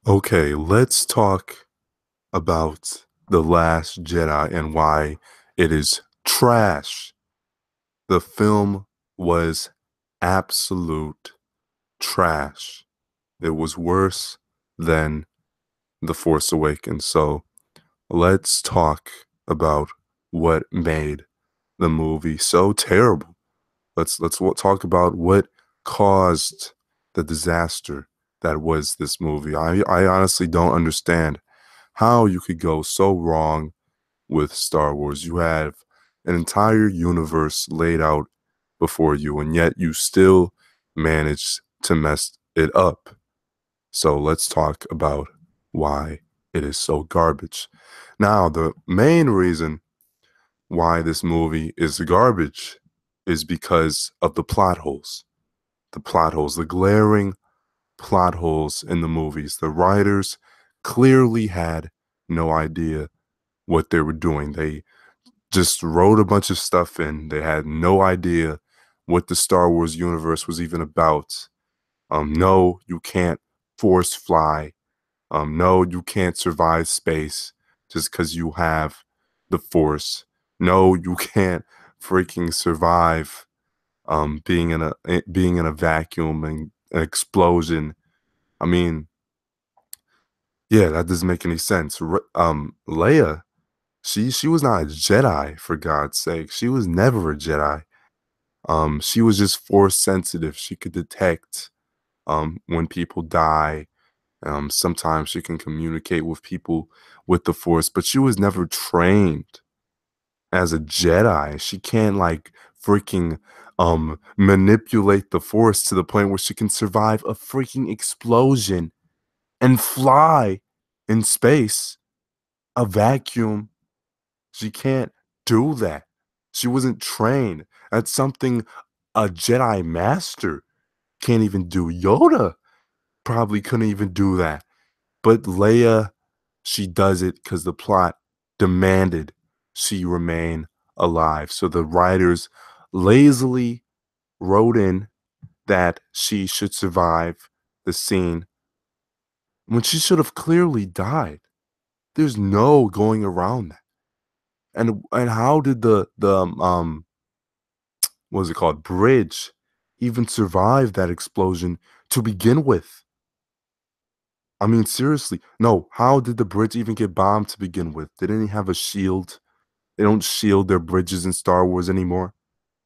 Okay, let's talk about The Last Jedi and why it is trash. The film was absolute trash. It was worse than The Force Awakens. So let's talk about what made the movie so terrible. Let's talk about what caused the disaster that was this movie. I honestly don't understand how you could go so wrong with Star Wars. You have an entire universe laid out before you, and yet you still managed to mess it up. So let's talk about why it is so garbage. Now, the main reason why this movie is garbage is because of the plot holes. The plot holes, the glaring plot holes in the movies. The writers clearly had no idea what they were doing. They just wrote a bunch of stuff in. They had no idea what the Star Wars universe was even about. No, you can't force fly. No, you can't survive space just because you have the force. No, you can't freaking survive being in a vacuum and an explosion. I mean, yeah, that doesn't make any sense. Leia, she was not a Jedi, for God's sake. She was never a Jedi. She was just force sensitive. She could detect when people die. Sometimes she can communicate with people with the force, but she was never trained as a Jedi. She can't like freaking manipulate the force to the point where she can survive a freaking explosion and fly in space, a vacuum. She can't do that. She wasn't trained. That's something a Jedi master can't even do. Yoda probably couldn't even do that. But Leia, she does it because the plot demanded she remain alive. So the writers lazily wrote in that she should survive the scene when she should have clearly died. There's no going around that. And how did the what was it called, bridge even survive that explosion to begin with? I mean, seriously, no. How did the bridge even get bombed to begin with? They didn't have a shield. They don't shield their bridges in Star Wars anymore.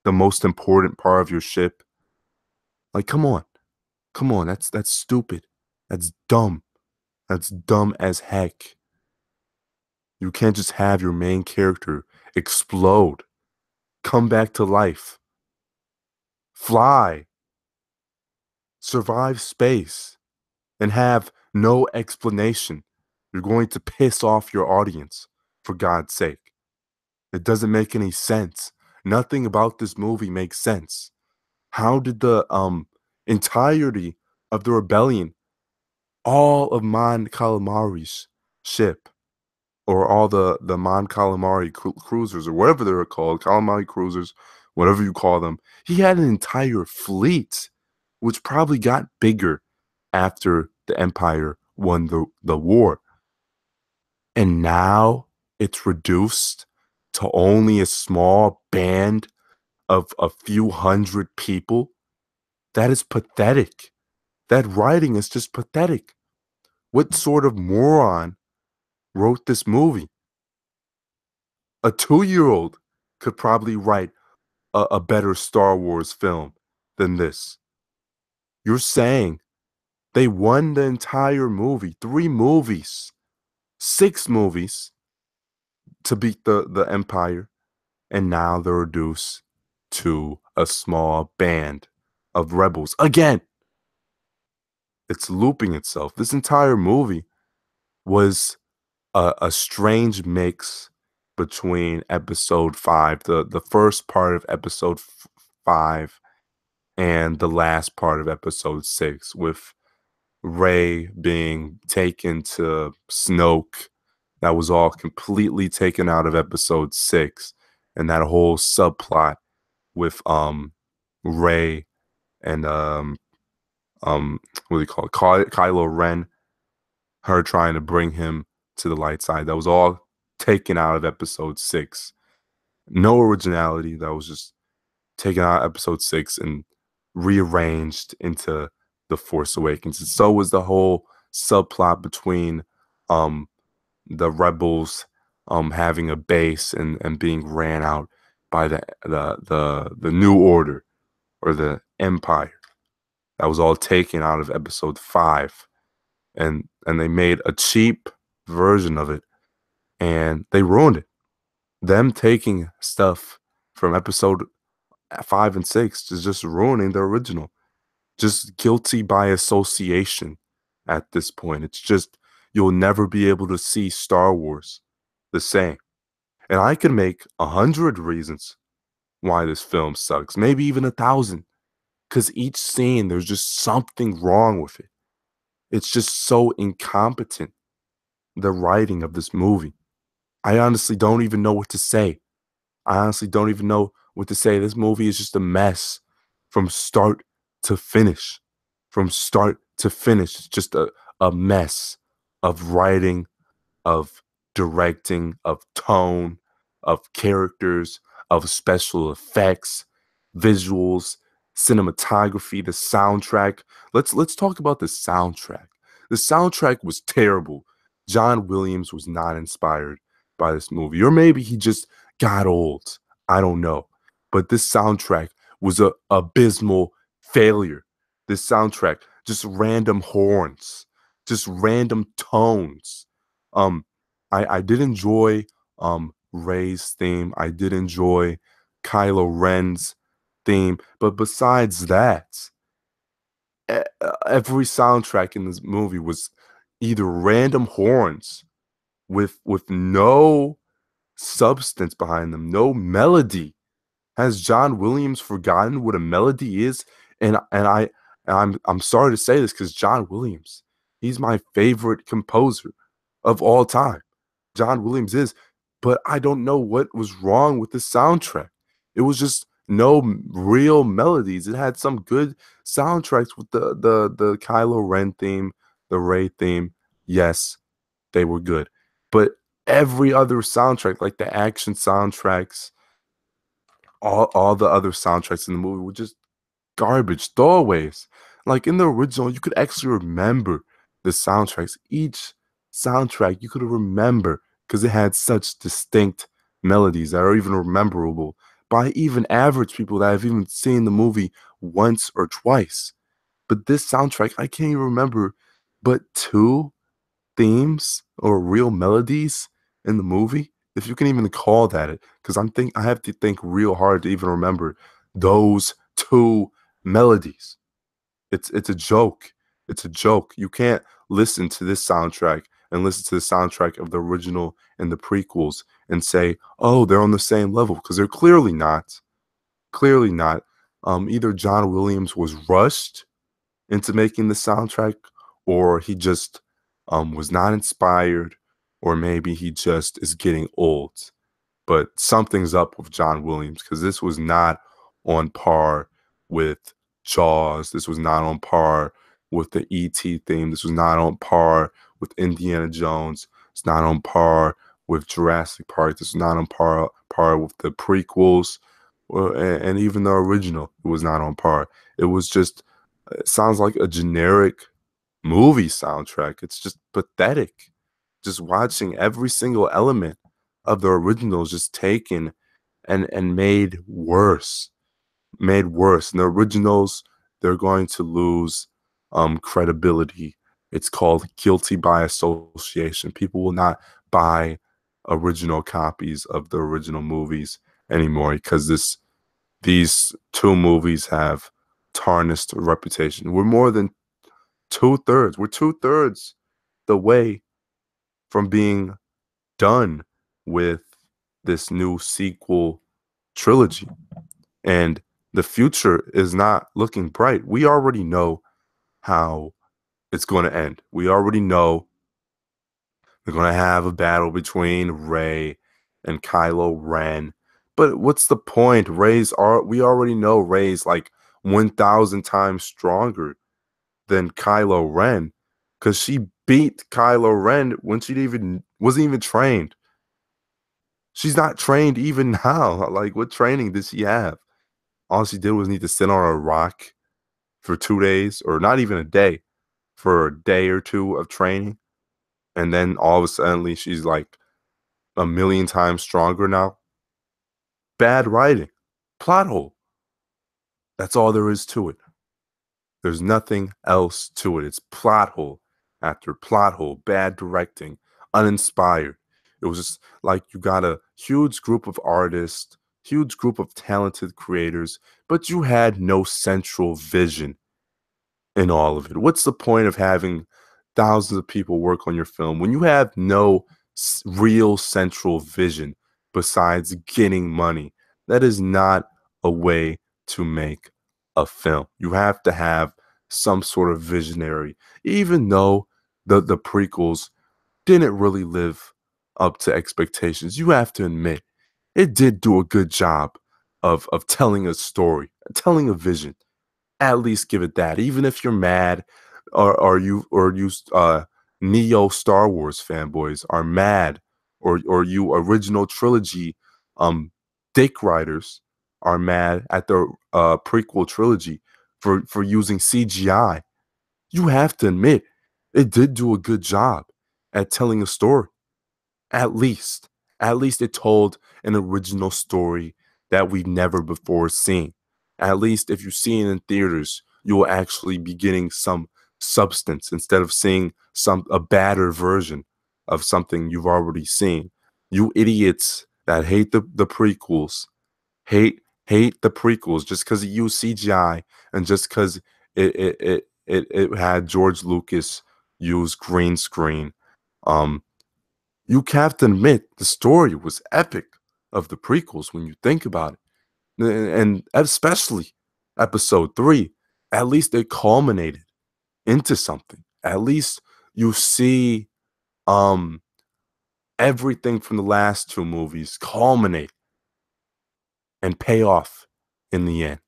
The most important part of your ship. Like, come on. That's stupid. That's dumb. That's dumb as heck. You can't just have your main character explode, come back to life, fly, survive space, and have no explanation. You're going to piss off your audience, for God's sake. It doesn't make any sense. Nothing about this movie makes sense. How did the entirety of the rebellion, all of Mon Calamari's ship, or all the Mon Calamari cruisers, or whatever they're called, Calamari cruisers, whatever you call them, he had an entire fleet, which probably got bigger after the Empire won the war. And now it's reduced to only a small band of a few hundred people. That is pathetic. That writing is just pathetic. What sort of moron wrote this movie? A 2-year old could probably write a better Star Wars film than this. You're saying they won the entire movie, 3 movies, 6 movies to beat the Empire, and now they're reduced to a small band of rebels. Again, it's looping itself. This entire movie was a strange mix between episode 5, the first part of episode 5, and the last part of episode 6, with Ray being taken to Snoke. That was all completely taken out of episode 6, and that whole subplot with Ray and what do you call it? Kylo Ren. her trying to bring him to the light side. That was all taken out of episode 6. No originality. That was just taken out of episode 6 and rearranged into The Force Awakens. And so was the whole subplot between um the rebels having a base and being ran out by the New Order or the Empire. That was all taken out of episode 5. And they made a cheap version of it and they ruined it. Them taking stuff from episode 5 and 6 is just ruining the original. Just guilty by association at this point. It's just you'll never be able to see Star Wars the same. And I could make 100 reasons why this film sucks, maybe even 1,000, because each scene there's just something wrong with it. It's just so incompetent, the writing of this movie. I honestly don't even know what to say. I honestly don't even know what to say. This movie is just a mess from start to finish. From start to finish, it's just a mess of writing, of directing, of tone, of characters, of special effects, visuals, cinematography, the soundtrack. Let's talk about the soundtrack. The soundtrack was terrible. John Williams was not inspired by this movie, or maybe he just got old. I don't know. But this soundtrack was a abysmal failure. This soundtrack, just random horns, just random tones. Um, I did enjoy Ray's theme. I did enjoy Kylo Ren's theme. But besides that, every soundtrack in this movie was either random horns with no substance behind them, no melody. Has John Williams forgotten what a melody is? And I'm sorry to say this because John Williams, he's my favorite composer of all time. John Williams is, but I don't know what was wrong with the soundtrack. It was just no real melodies. It had some good soundtracks with the Kylo Ren theme, the Rey theme. Yes, they were good. But every other soundtrack, like the action soundtracks, all the other soundtracks in the movie were just garbage, throwaways. Like in the original, you could actually remember the soundtracks. Each soundtrack you could remember because it had such distinct melodies that are even rememberable by even average people that have even seen the movie once or twice. But this soundtrack, I can't even remember but two themes or real melodies in the movie, if you can even call that it, because I have to think real hard to even remember those two melodies. It's a joke. It's a joke. You can't listen to this soundtrack and listen to the soundtrack of the original and the prequels and say, oh, they're on the same level, because they're clearly not. Clearly not. Either John Williams was rushed into making the soundtrack, or he just was not inspired, or maybe he just is getting old. But something's up with John Williams because this was not on par with Jaws. This was not on par with the E.T. theme. This was not on par with Indiana Jones. It's not on par with Jurassic Park. This is not on par with the prequels, and even the original. It was not on par. It was just, it sounds like a generic movie soundtrack. It's just pathetic. Just watching every single element of the original is just taken and made worse. Made worse. And the originals, they're going to lose credibility. It's called guilty by association. People will not buy original copies of the original movies anymore because these two movies have tarnished a reputation. We're more than two-thirds. We're two-thirds the way from being done with this new sequel trilogy. And the future is not looking bright. We already know how it's going to end. We already know they're going to have a battle between Rey and Kylo Ren. But what's the point? We already know Rey's like 1,000 times stronger than Kylo Ren. because she beat Kylo Ren when she even wasn't even trained. She's not trained even now. Like, what training did she have? All she did was need to sit on a rock for 2 days, or not even a day, for a day or two of training. And then all of a sudden, she's like a million times stronger now. Bad writing, plot hole. That's all there is to it. There's nothing else to it. It's plot hole after plot hole, bad directing, uninspired. It was just like you got a huge group of artists, huge group of talented creators, but you had no central vision in all of it. What's the point of having thousands of people work on your film when you have no real central vision besides getting money? That is not a way to make a film. You have to have some sort of visionary, even though the prequels didn't really live up to expectations. You have to admit it did do a good job of telling a story, telling a vision. At least give it that. Even if you're mad, or you Neo Star Wars fanboys are mad, or you original trilogy dick writers are mad at the prequel trilogy for using CGI. You have to admit it did do a good job at telling a story. At least, at least it told an original story that we've never before seen. At least if you see it in theaters, you will actually be getting some substance instead of seeing a badder version of something you've already seen. You idiots that hate the prequels, hate the prequels just because it used CGI and just because it had George Lucas use green screen. Um, you have to admit the story was epic of the prequels when you think about it. And especially episode 3, at least it culminated into something. At least you see um everything from the last two movies culminate and pay off in the end.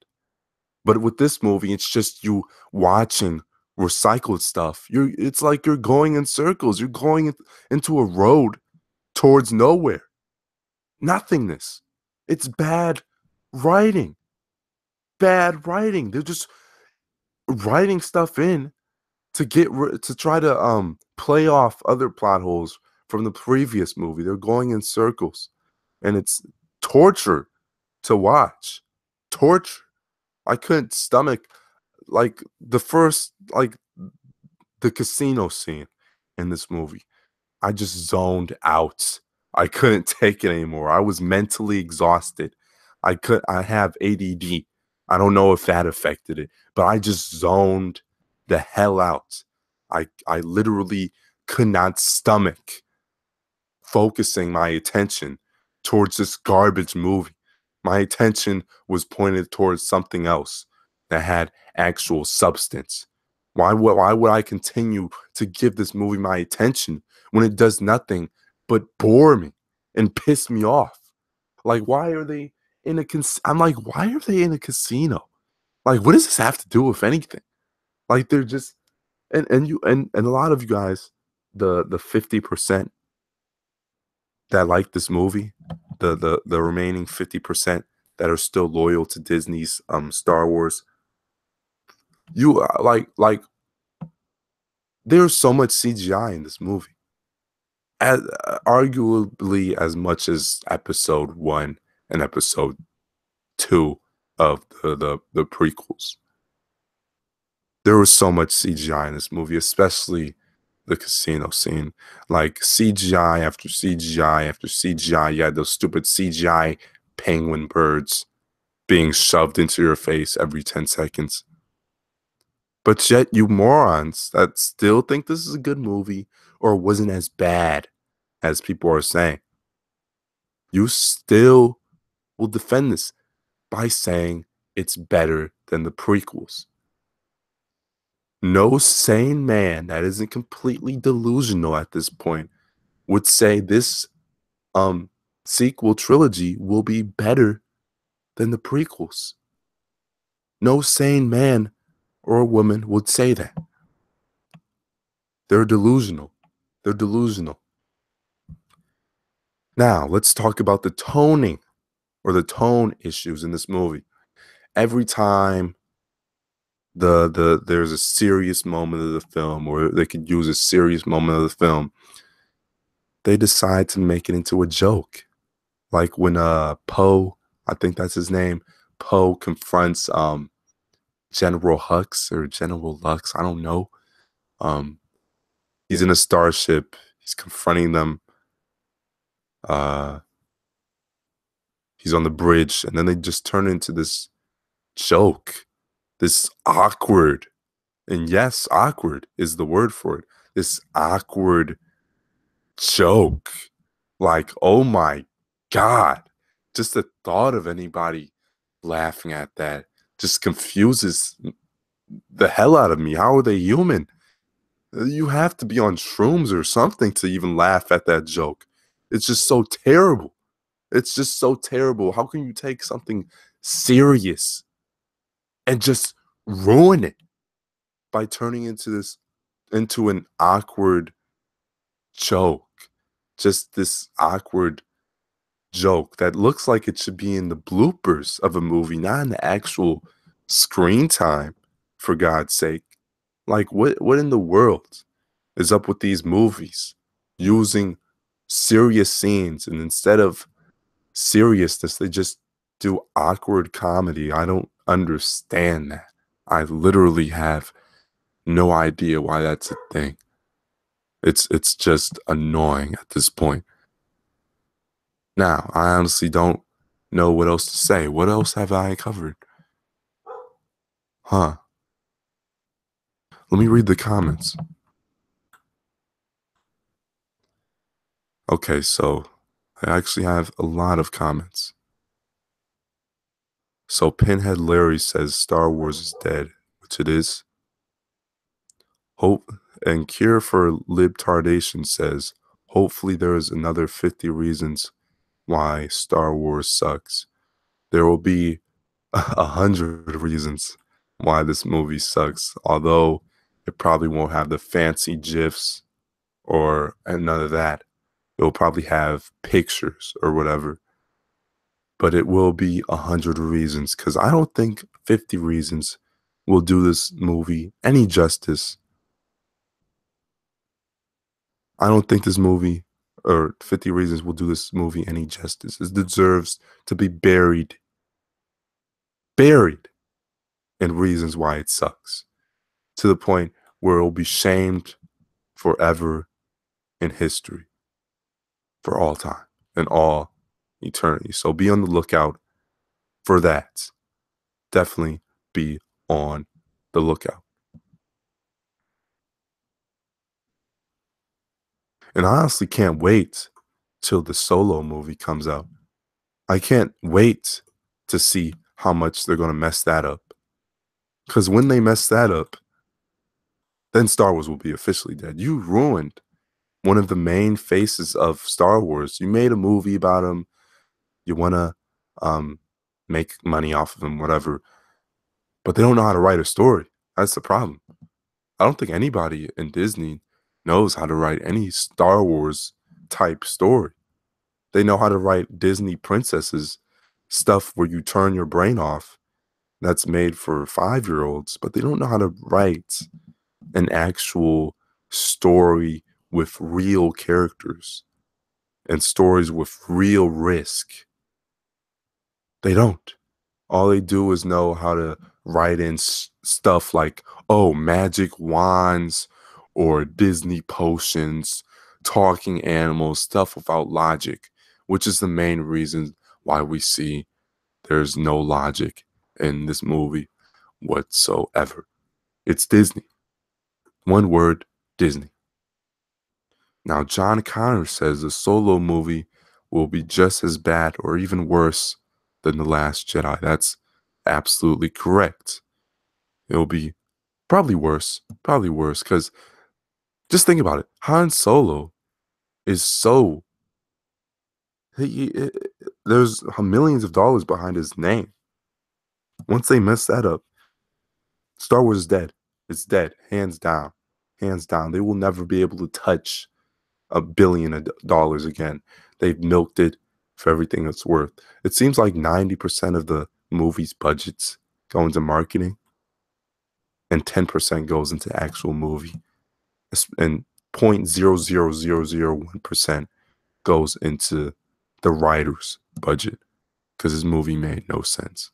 But with this movie, it's just you watching recycled stuff. It's like you're going in circles. You're going into a road towards nowhere. Nothingness. It's bad writing. Bad writing. They're just writing stuff in to try to play off other plot holes from the previous movie. They're going in circles, and it's torture to watch. Torture. I couldn't stomach like the casino scene in this movie. I just zoned out. I couldn't take it anymore. I was mentally exhausted. I have ADD. I don't know if that affected it, but I just zoned the hell out. I literally could not stomach focusing my attention towards this garbage movie. My attention was pointed towards something else that had actual substance. Why would I continue to give this movie my attention when it does nothing but bore me and piss me off? Like, why are they in a I'm like, why are they in a casino? Like, what does this have to do with anything? Like, they're just and a lot of you guys, the 50% that like this movie, the remaining 50% that are still loyal to Disney's Star Wars, you like there's so much CGI in this movie, as arguably as much as episode 1 and episode 2 of the prequels. There was so much CGI in this movie, especially the casino scene. Like CGI after CGI after CGI. You had those stupid CGI penguin birds being shoved into your face every 10 seconds. But yet, you morons that still think this is a good movie or wasn't as bad as people are saying, you still will defend this by saying it's better than the prequels. No sane man that isn't completely delusional at this point would say this um sequel trilogy will be better than the prequels. No sane man or woman would say that. They're delusional. They're delusional. Now, let's talk about the toning or the tone issues in this movie. Every time there's a serious moment of the film, or they could use a serious moment of the film, they decide to make it into a joke. Like when Poe, I think that's his name, Poe confronts General Hux or General Lux, I don't know. Um he's in a starship, he's confronting them, uh he's on the bridge, and then they just turn into this joke, this awkward, and yes, awkward is the word for it. This awkward joke. Like, oh my God. Just the thought of anybody laughing at that just confuses the hell out of me. How are they human? You have to be on shrooms or something to even laugh at that joke. It's just so terrible. It's just so terrible. How can you take something serious and just ruin it by turning into an awkward joke? Just this awkward joke that looks like it should be in the bloopers of a movie, not in the actual screen time, for God's sake. Like what in the world is up with these movies using serious scenes, and instead of seriousness they just do awkward comedy? I don't understand that. I literally have no idea why that's a thing. It's just annoying at this point. Now, I honestly don't know what else to say. What else have I covered? Huh. Let me read the comments. Okay, so I actually have a lot of comments. So Pinhead Larry says Star Wars is dead, which it is. Hope and Cure for Libtardation says, hopefully there is another 50 reasons why Star Wars sucks. There will be 100 reasons why this movie sucks, although it probably won't have the fancy GIFs and none of that. It'll probably have pictures or whatever, but it will be 100 reasons, because I don't think 50 reasons will do this movie any justice. I don't think this movie or 50 reasons will do this movie any justice. It deserves to be buried in reasons why it sucks, to the point where it'll be shamed forever in history, for all time and all eternity. So be on the lookout for that. Definitely be on the lookout. And I honestly can't wait till the Solo movie comes out. I can't wait to see how much they're going to mess that up. Because when they mess that up, then Star Wars will be officially dead. You ruined one of the main faces of Star Wars. You made a movie about him. You want to make money off of him, whatever. But they don't know how to write a story. That's the problem. I don't think anybody in Disney knows how to write any Star Wars type story. They know how to write Disney princesses, stuff where you turn your brain off, that's made for 5-year-olds, but they don't know how to write an actual story with real characters and stories with real risk. They don't. All they do is know how to write in stuff like, oh, magic wands or Disney potions, talking animals, stuff without logic, which is the main reason why we see there's no logic in this movie whatsoever. It's Disney. One word, Disney. Now, John Connor says the Solo movie will be just as bad or even worse than The Last Jedi. That's absolutely correct. It'll be probably worse, because just think about it. Han Solo is so, there's millions of dollars behind his name. Once they mess that up, Star Wars is dead. It's dead, hands down. hands down. They will never be able to touch $1 billion of dollars again. They've milked it for everything it's worth. It seems like 90% of the movie's budgets go into marketing and 10% goes into actual movie. And 0.00001% goes into the writer's budget because his movie made no sense.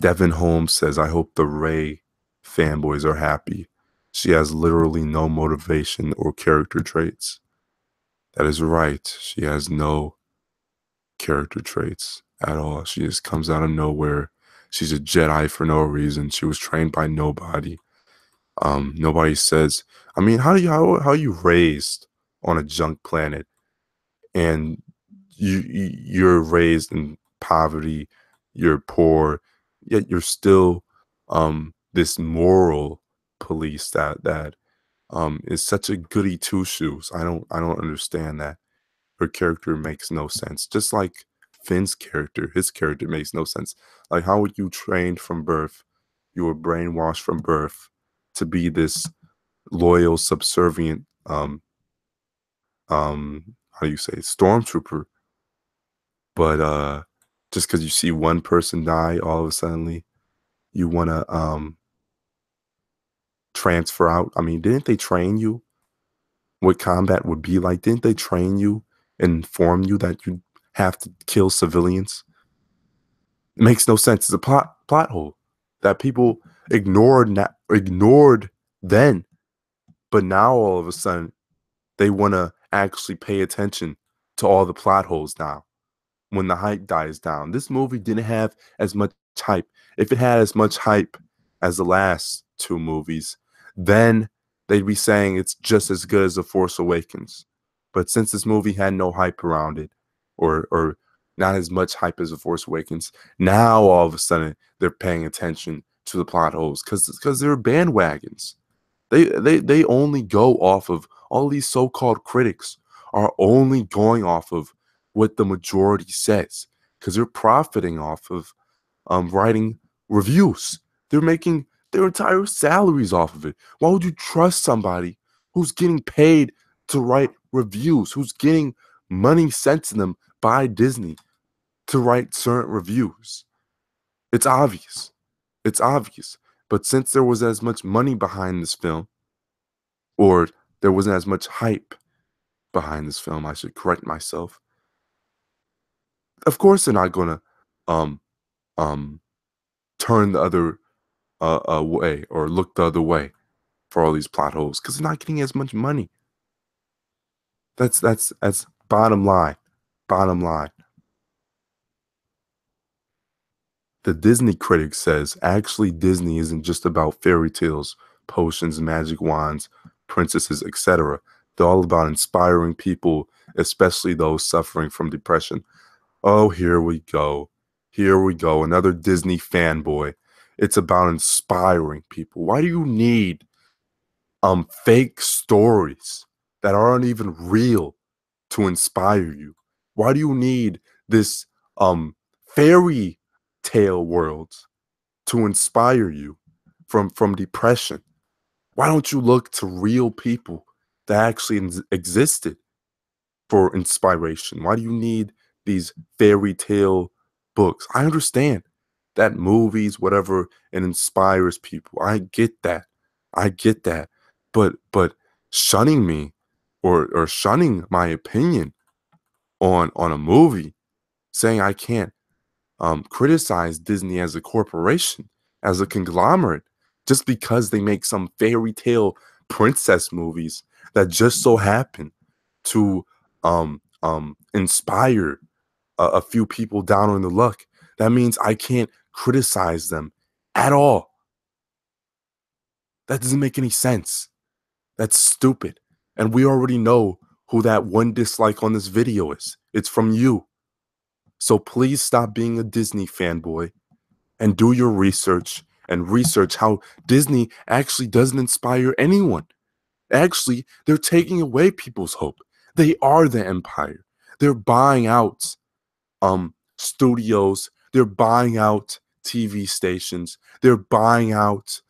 Devin Holmes says, I hope the Rey fanboys are happy. She has literally no motivation or character traits. That is right. She has no character traits at all. She just comes out of nowhere. She's a Jedi for no reason. She was trained by nobody. Nobody says, I mean, how are you raised on a junk planet and you're raised in poverty, you're poor, yet you're still this moral police that is such a goody two shoes. I don't understand that. Her character makes no sense. Just like Finn's character, his character makes no sense. Like, how were you trained from birth? You were brainwashed from birth to be this loyal, subservient, how do you say, stormtrooper. But just because you see one person die, all of a sudden you want to transfer out. I mean, didn't they train you what combat would be like? Didn't they train you and inform you that you have to kill civilians? It makes no sense. It's a plot hole that people ignored then, but now all of a sudden they want to actually pay attention to all the plot holes now when the hype dies down. This movie didn't have as much hype. If it had as much hype as the last two movies, then they'd be saying it's just as good as The Force Awakens. But since this movie had no hype around it, or not as much hype as The Force Awakens, now all of a sudden they're paying attention to the plot holes because they're bandwagons. They only go off of all these so-called critics are only going off of what the majority says because they're profiting off of writing reviews. They're making their entire salaries off of it. Why would you trust somebody who's getting paid to write reviews, who's getting money sent to them by Disney to write certain reviews? It's obvious. It's obvious. But since there was as much money behind this film, or there wasn't as much hype behind this film, I should correct myself. Of course, they're not gonna um turn the other way or look the other way for all these plot holes because they're not getting as much money. That's bottom line. Bottom line. The Disney critic says actually Disney isn't just about fairy tales, potions, magic wands, princesses, etc. They're all about inspiring people, especially those suffering from depression. Oh, here we go. Here we go. Another Disney fanboy. It's about inspiring people. Why do you need fake stories that aren't even real to inspire you? Why do you need this fairy tale world to inspire you from depression? Why don't you look to real people that actually existed for inspiration? Why do you need these fairy tale books? I understand that movies, whatever, it inspires people. I get that. I get that. But shunning me or shunning my opinion on a movie, saying I can't criticize Disney as a corporation, as a conglomerate, just because they make some fairy tale princess movies that just so happen to inspire a few people down on the luck. That means I can't criticize them at all. That doesn't make any sense. That's stupid. And we already know who that one dislike on this video is. It's from you. So please stop being a Disney fanboy and do your research and research how Disney actually doesn't inspire anyone. Actually, they're taking away people's hope. They are the empire. They're buying out studios, they're buying out TV stations, they're buying out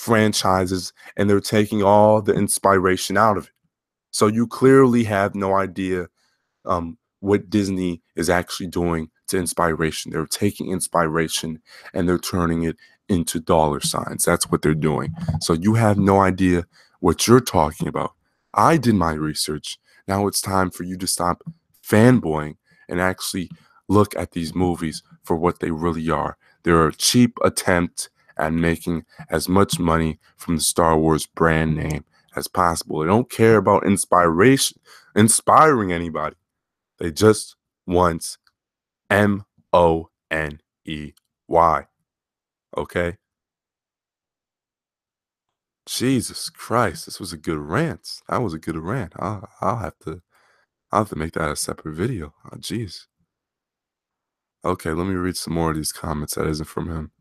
franchises and they're taking all the inspiration out of it. So you clearly have no idea what Disney is actually doing to inspiration. They're taking inspiration and they're turning it into dollar signs. That's what they're doing. So you have no idea what you're talking about. I did my research. Now it's time for you to stop fanboying and actually look at these movies for what they really are. They're a cheap attempt at making as much money from the Star Wars brand name as possible. They don't care about inspiring anybody. They just want MONEY. Okay? Jesus Christ, this was a good rant. That was a good rant. I'll have to make that a separate video. Oh, jeez. Okay, let me read some more of these comments that isn't from him.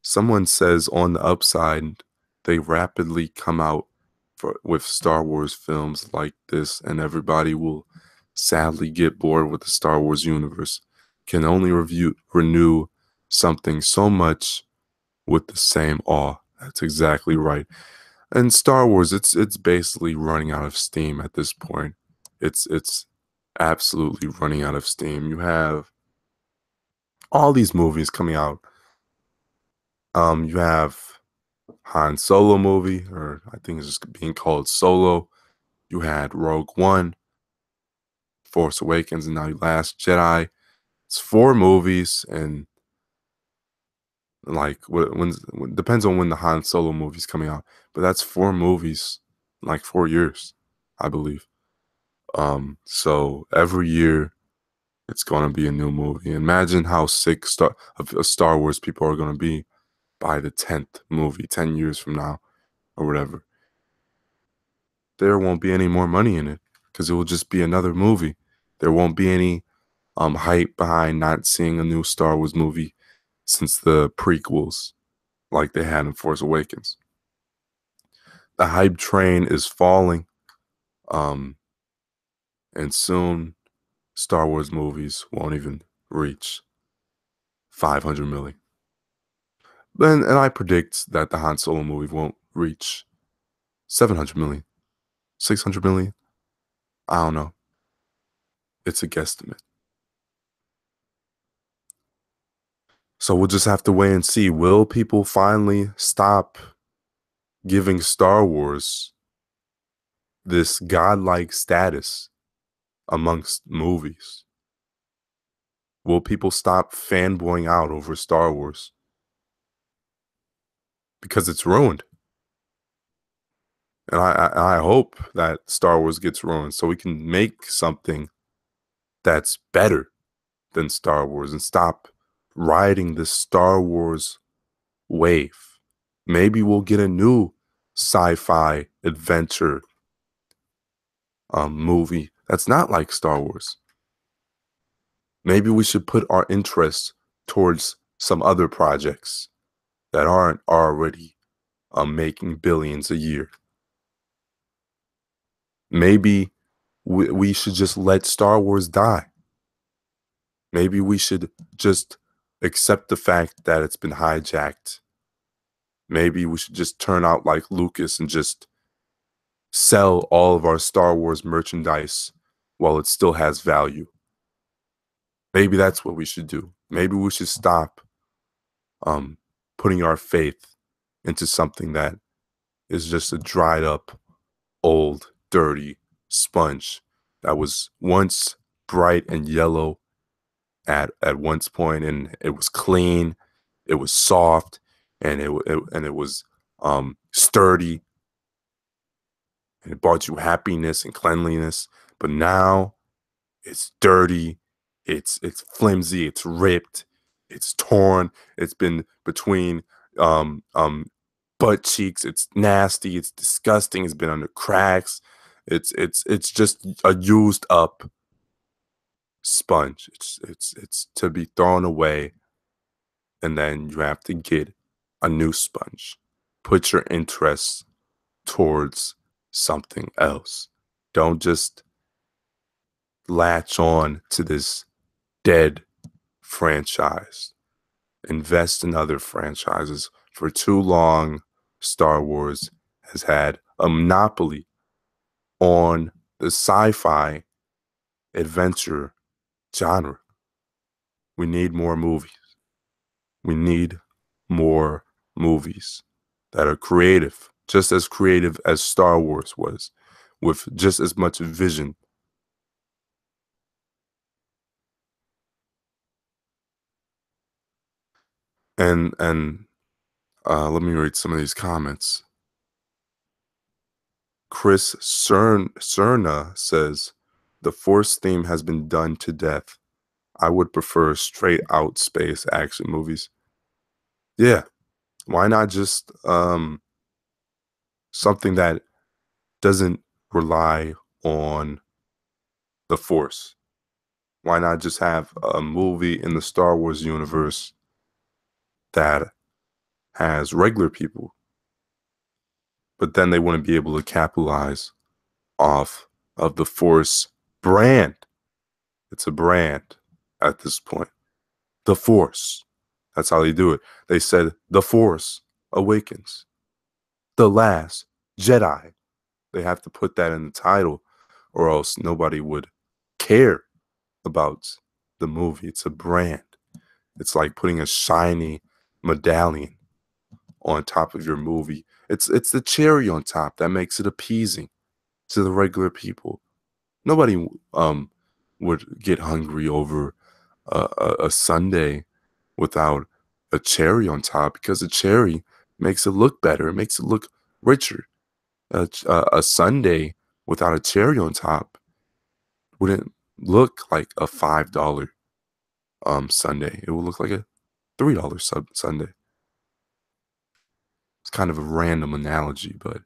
Someone says on the upside, they rapidly come out with Star Wars films like this, and everybody will sadly get bored with the Star Wars universe. Can only renew something so much with the same awe. That's exactly right. And Star Wars, it's basically running out of steam at this point. It's absolutely running out of steam. You have all these movies coming out. You have Han Solo movie, or I think it's just being called Solo. You had Rogue One, Force Awakens, and now Last Jedi. It's 4 movies, and like when depends on when the Han Solo movie's coming out, but that's 4 movies, in like 4 years, I believe. So every year it's gonna be a new movie. Imagine how sick of Star Wars people are gonna be by the 10th movie, 10 years from now, or whatever. There won't be any more money in it because it will just be another movie. There won't be any hype behind not seeing a new Star Wars movie since the prequels like they had in Force Awakens. The hype train is falling, and soon Star Wars movies won't even reach 500 million. And I predict that the Han Solo movie won't reach 700 million, 600 million. I don't know. It's a guesstimate. So we'll just have to wait and see. Will people finally stop giving Star Wars this godlike status amongst movies? Will people stop fanboying out over Star Wars? Because it's ruined. And I hope that Star Wars gets ruined so we can make something that's better than Star Wars and stop riding the Star Wars wave. Maybe we'll get a new sci-fi adventure movie that's not like Star Wars. Maybe we should put our interest towards some other projects that aren't already making billions a year. Maybe we should just let Star Wars die. Maybe we should just accept the fact that it's been hijacked. Maybe we should just turn out like Lucas and just sell all of our Star Wars merchandise while it still has value. Maybe that's what we should do. Maybe we should stop putting our faith into something that is just a dried up, old, dirty sponge that was once bright and yellow at once point, and it was clean, it was soft, and it was sturdy, and it brought you happiness and cleanliness. But now it's dirty, it's flimsy, it's ripped, it's torn, it's been between butt cheeks, it's nasty, it's disgusting, it's been under cracks. It's just a used up sponge. It's to be thrown away, and then you have to get a new sponge. Put your interests towards something else. Don't just latch on to this dead franchise. Invest in other franchises. For too long, Star Wars has had a monopoly on the sci-fi adventure genre. We need more movies. We need more movies that are creative, just as creative as Star Wars was, with just as much vision. And let me read some of these comments. Chris Cerna says, the Force theme has been done to death. I would prefer straight out space action movies. Yeah, why not just something that doesn't rely on the Force? Why not just have a movie in the Star Wars universe that has regular people, but then they wouldn't be able to capitalize off of the Force brand. It's a brand at this point. The Force. That's how they do it. They said The Force Awakens. The Last Jedi. They have to put that in the title or else nobody would care about the movie. It's a brand. It's like putting a shiny medallion on top of your movie. It's the cherry on top that makes it appeasing to the regular people. Nobody would get hungry over a sundae without a cherry on top because a cherry makes it look better. It makes it look richer. A sundae without a cherry on top wouldn't look like a $5 sundae. It would look like a $3 sundae. It's kind of a random analogy, but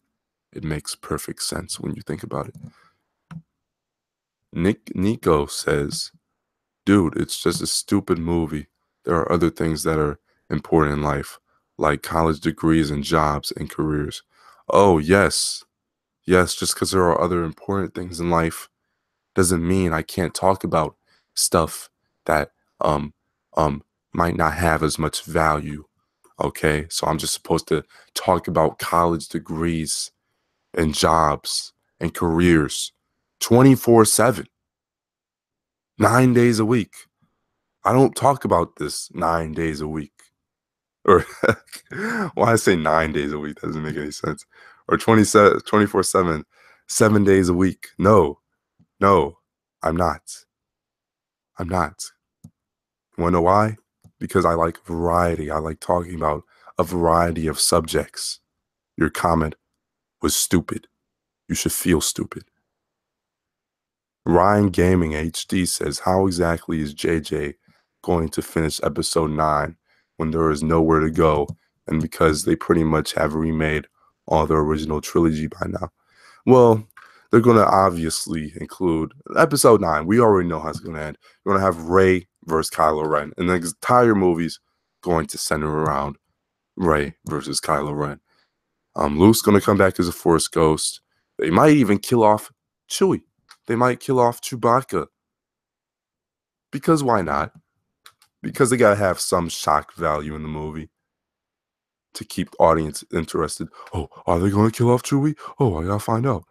it makes perfect sense when you think about it. Nico says, dude, it's just a stupid movie. There are other things that are important in life, like college degrees and jobs and careers. Oh, yes. Yes, just because there are other important things in life doesn't mean I can't talk about stuff that um might not have as much value. Okay? So I'm just supposed to talk about college degrees and jobs and careers 24/7, 9 days a week. I don't talk about this 9 days a week. Or why I say 9 days a week doesn't make any sense. Or 24/7, 7 days a week. No, no, I'm not. I'm not. You wanna know why? Because I like variety. I like talking about a variety of subjects. Your comment was stupid. You should feel stupid. Ryan Gaming HD says, how exactly is JJ going to finish episode 9 when there is nowhere to go and because they pretty much have remade all the original trilogy by now? Well, they're going to obviously include episode 9. We already know how it's going to end. You're going to have Rey versus Kylo Ren, and the entire movie's going to center around Rey versus Kylo Ren. Luke's going to come back as a Force ghost. They might even kill off Chewie. They might kill off Chewbacca. Because why not? Because they got to have some shock value in the movie to keep the audience interested. Oh, are they going to kill off Chewie? Oh, I got to find out.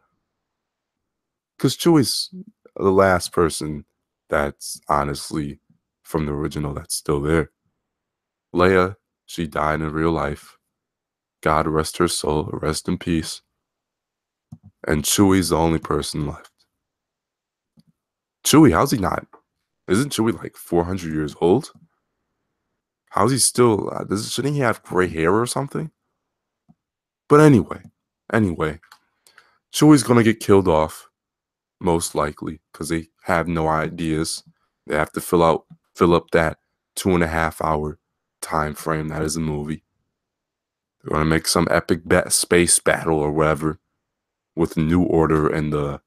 Because Chewie's the last person that's honestly from the original that's still there. Leia, she died in real life. God rest her soul, rest in peace. And Chewie's the only person left. Chewie, how's he not? Isn't Chewie like 400 years old? How's he still? Shouldn't he have gray hair or something? But anyway, Chewie's gonna get killed off, most likely, because they have no ideas. They have to fill up that 2.5 hour time frame that is a movie. They're gonna make some epic space battle or whatever with New Order and the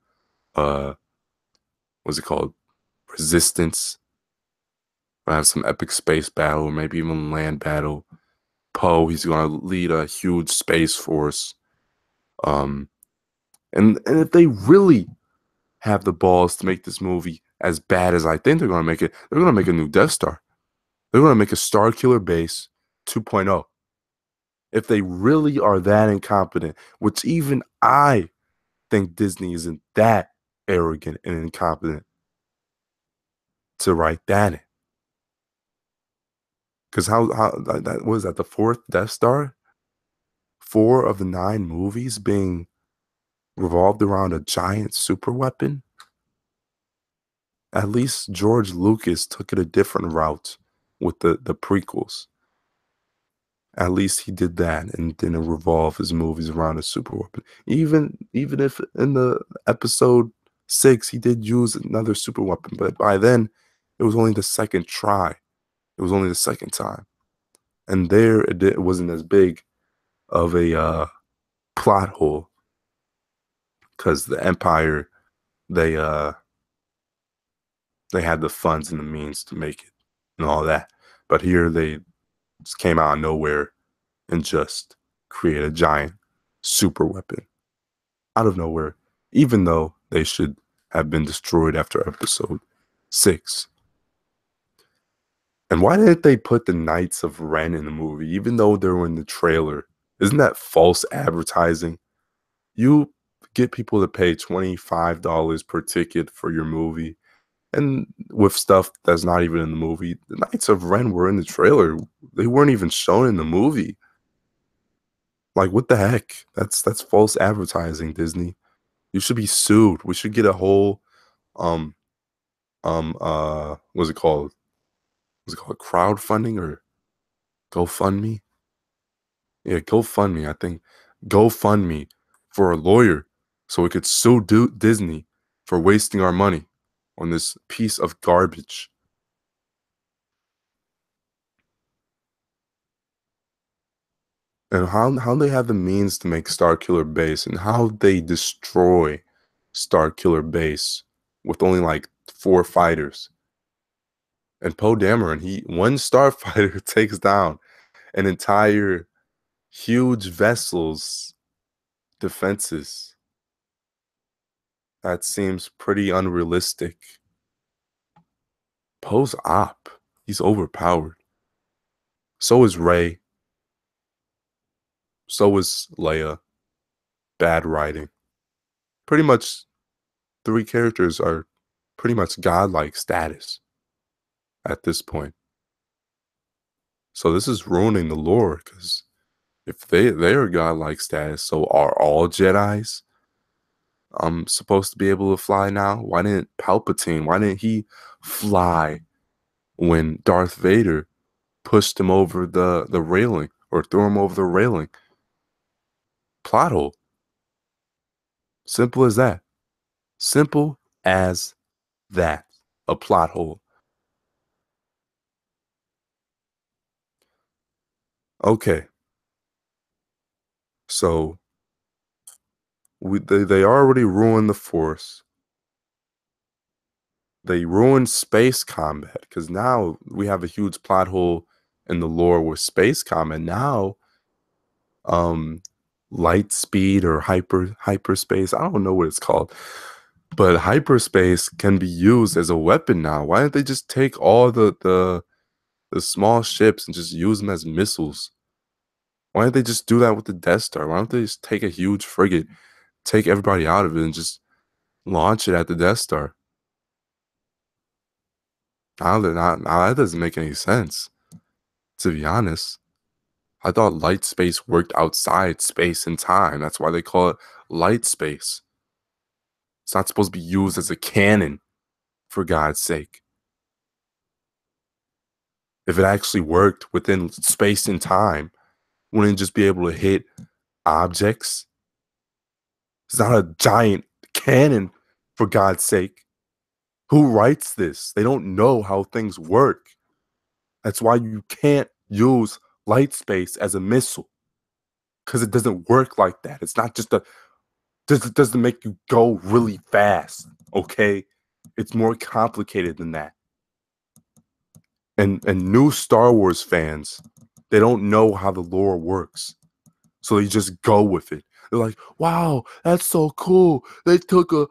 what's it called? Resistance. We'll have some epic space battle, or maybe even land battle. Poe, he's gonna lead a huge space force. And if they really have the balls to make this movie as bad as I think they're gonna make it, they're gonna make a new Death Star. They're gonna make a Star Killer Base 2.0. If they really are that incompetent, which even I think Disney isn't that arrogant and incompetent to write that in. Because how that was that the fourth Death Star? Four of the nine movies being revolved around a giant super weapon? At least George Lucas took it a different route with the prequels. At least he did that and didn't revolve his movies around a super weapon. Even if in the episode 6 he did use another super weapon, but by then it was only the second try. It was only the second time. And there it wasn't as big of a plot hole because the Empire they uh they had the funds and the means to make it and all that. But here they just came out of nowhere and just create a giant super weapon out of nowhere, even though they should have been destroyed after episode 6. And why didn't they put the Knights of Ren in the movie, even though they were in the trailer? Isn't that false advertising? You get people to pay $25 per ticket for your movie, and with stuff that's not even in the movie. The Knights of Ren were in the trailer. They weren't even shown in the movie. Like, what the heck? That's false advertising, Disney. You should be sued. We should get a whole um what's it called? Was it called crowdfunding or GoFundMe? Yeah, GoFundMe. I think GoFundMe for a lawyer so we could sue Disney for wasting our money on this piece of garbage. And how they have the means to make Starkiller Base and how they destroy Starkiller Base with only like 4 fighters. And Poe Dameron, one starfighter takes down an entire huge vessel's defenses. That seems pretty unrealistic. Poe's op. He's overpowered. So is Rey. So is Leia. Bad writing. Pretty much 3 characters are pretty much godlike status at this point. So this is ruining the lore because if they are godlike status, so are all Jedis supposed to be able to fly now? Why didn't Palpatine? Why didn't he fly when Darth Vader pushed him over the railing or threw him over the railing? Plot hole. Simple as that. Simple as that. A plot hole. Okay. So they already ruined the Force. They ruined space combat because now we have a huge plot hole in the lore with space combat. Now, um, light speed or hyperspace, I don't know what it's called, but hyperspace can be used as a weapon now. Why don't they just take all the small ships and just use them as missiles? Why don't they just do that with the Death Star? Why don't they just take a huge frigate, take everybody out of it, and just launch it at the Death Star? Now that doesn't make any sense, to be honest. I thought light space worked outside space and time. That's why they call it light space. It's not supposed to be used as a cannon, for God's sake. If it actually worked within space and time, wouldn't it just be able to hit objects? It's not a giant cannon, for God's sake. Who writes this? They don't know how things work. That's why you can't use light space as a missile, because it doesn't work like that. It's not just doesn't make you go really fast, okay? It's more complicated than that. And new Star Wars fans, they don't know how the lore works. So they just go with it. They're like, "Wow, that's so cool. They took a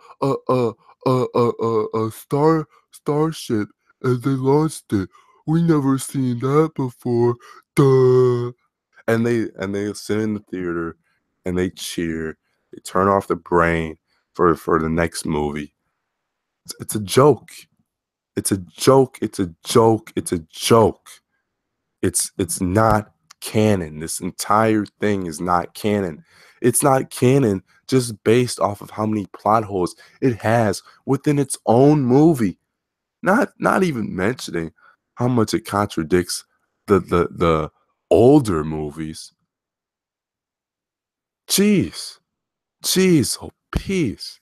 starship and they launched it. We never seen that before. Duh." and they sit in the theater and they cheer. They turn off the brain for the next movie. It's a joke. It's a joke. It's a joke. It's a joke. It's not canon. This entire thing is not canon. It's not canon just based off of how many plot holes it has within its own movie. Not even mentioning how much it contradicts the older movies. Jeez. Jeez, oh peace.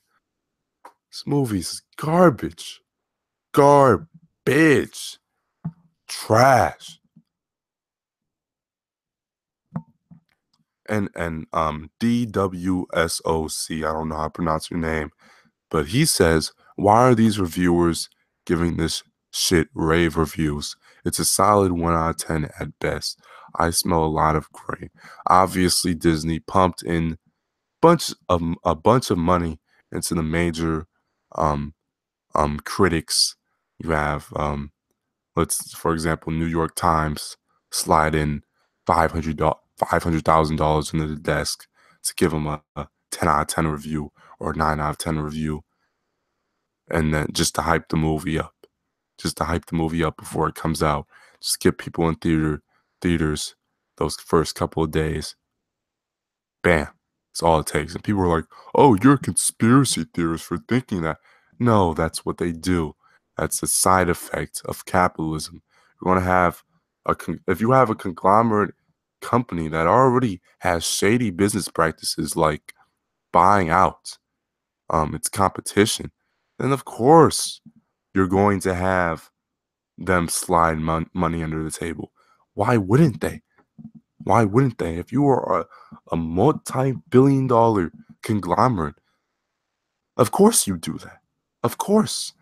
This movie's garbage. Garbage. Trash. And DWSOC, I don't know how to pronounce your name, but he says, why are these reviewers giving this shit rave reviews? It's a solid 1 out of 10 at best. I smell a lot of gray. Obviously, Disney pumped in a bunch of money into the major um critics. You have let's, for example, New York Times slide in $500,000 into the desk to give them a 10 out of 10 review or 9 out of 10 review, and then just to hype the movie up, just to hype the movie up before it comes out, just get people in theaters those first couple of days. Bam. That's all it takes. And people are like, oh, you're a conspiracy theorist for thinking that. No, that's what they do. That's a side effect of capitalism. You want to have if you have a conglomerate company that already has shady business practices like buying out its competition, then of course you're going to have them slide money under the table. Why wouldn't they? Why wouldn't they? If you are a multi-billion-dollar conglomerate, of course you do that. Of course.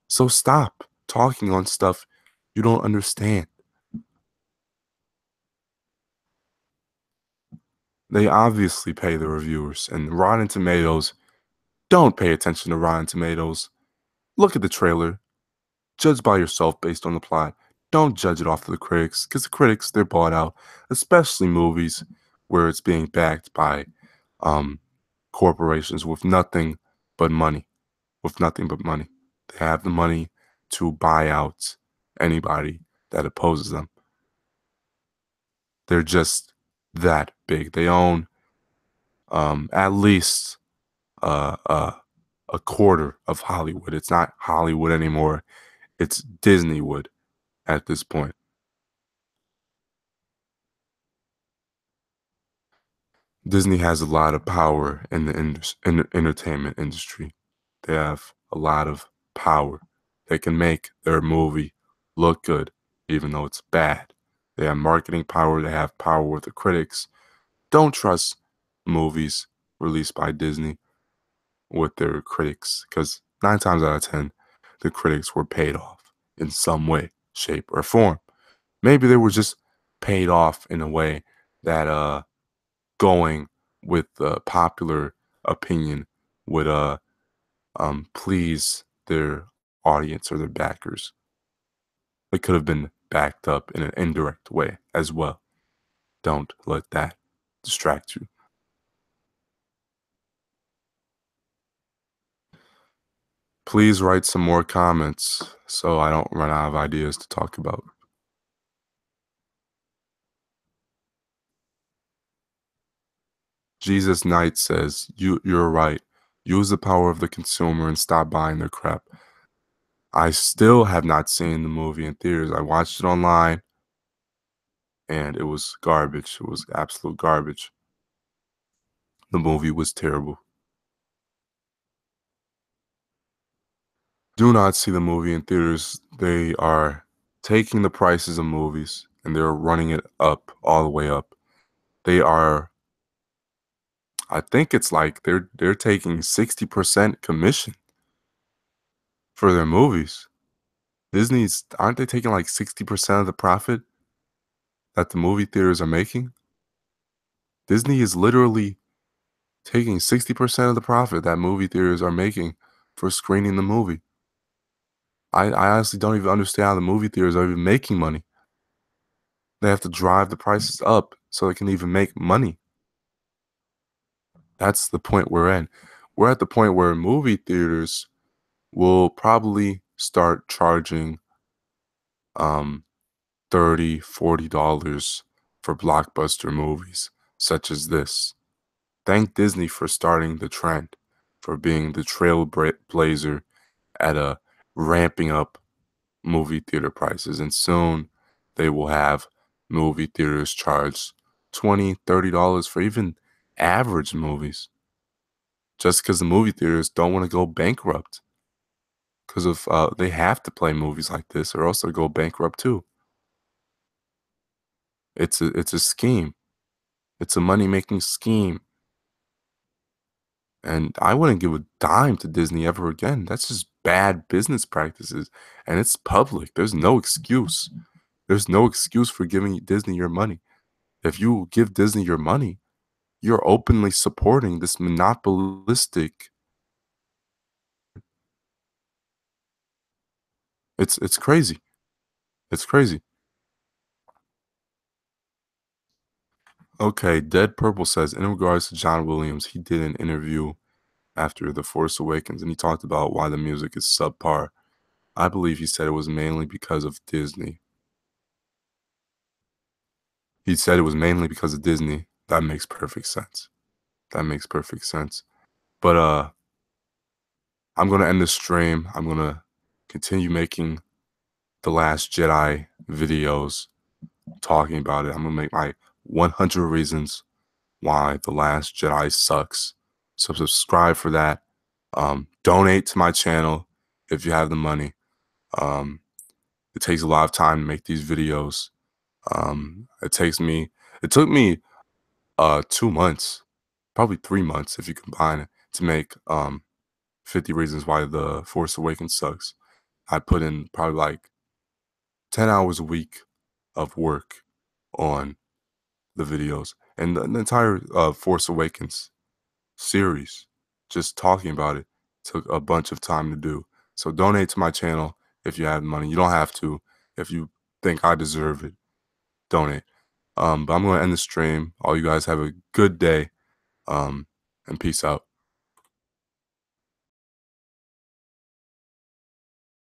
So stop talking on stuff you don't understand. They obviously pay the reviewers, and Rotten Tomatoes, don't pay attention to Rotten Tomatoes. Look at the trailer. Judge by yourself based on the plot. Don't judge it off of the critics, because the critics, they're bought out, especially movies where it's being backed by um, corporations with nothing but money. With nothing but money. They have the money to buy out anybody that opposes them. They're just that big. They own at least uh, uh, a quarter of Hollywood. It's not Hollywood anymore. It's Disneywood at this point. Disney has a lot of power in the entertainment industry. They have a lot of power. They can make their movie look good, even though it's bad. They have marketing power. They have power with the critics. Don't trust movies released by Disney with their critics, because 9 times out of 10, the critics were paid off in some way, shape, or form. Maybe they were just paid off in a way that going with the popular opinion would please their audience or their backers. It could have been backed up in an indirect way as well. Don't let that distract you. Please write some more comments so I don't run out of ideas to talk about. Jesus Knight says, you're right. Use the power of the consumer and stop buying their crap. I still have not seen the movie in theaters. I watched it online and it was garbage. It was absolute garbage. The movie was terrible. Do not see the movie in theaters. They are taking the prices of movies and they're running it up, all the way up. They are, I think it's like they're taking 60% commission for their movies. Disney's, aren't they taking like 60% of the profit that the movie theaters are making? Disney is literally taking 60% of the profit that movie theaters are making for screening the movie. I honestly don't even understand how the movie theaters are even making money. They have to drive the prices up so they can even make money. That's the point we're in. We're at the point where movie theaters will probably start charging um 30, $40 for blockbuster movies such as this. Thank Disney for starting the trend, for being the trailblazer at ramping up movie theater prices. And soon they will have movie theaters charge 20, $30 for even average movies, just because the movie theaters don't want to go bankrupt. Because of they have to play movies like this, or else they'll go bankrupt too. It's a scheme. It's a money making scheme. And I wouldn't give a dime to Disney ever again. That's just bad business practices. And it's public. There's no excuse. There's no excuse for giving Disney your money. If you give Disney your money, you're openly supporting this monopolistic. It's crazy. It's crazy. Okay, Dead Purple says, in regards to John Williams, he did an interview after The Force Awakens and he talked about why the music is subpar. I believe he said it was mainly because of Disney. He said it was mainly because of Disney. That makes perfect sense. That makes perfect sense. But I'm gonna end the stream. I'm gonna continue making the Last Jedi videos talking about it. I'm gonna make my 100 reasons why the Last Jedi sucks. So subscribe for that. Donate to my channel if you have the money. Um, it takes a lot of time to make these videos. It took me 2 months, probably 3 months if you combine it, to make 50 reasons why the Force Awakens sucks. I put in probably like 10 hours a week of work on the videos and the entire Force Awakens series. Just talking about it took a bunch of time to do. So donate to my channel if you have money. You don't have to. If you think I deserve it, donate. But I'm going to end the stream. All you guys have a good day. And peace out.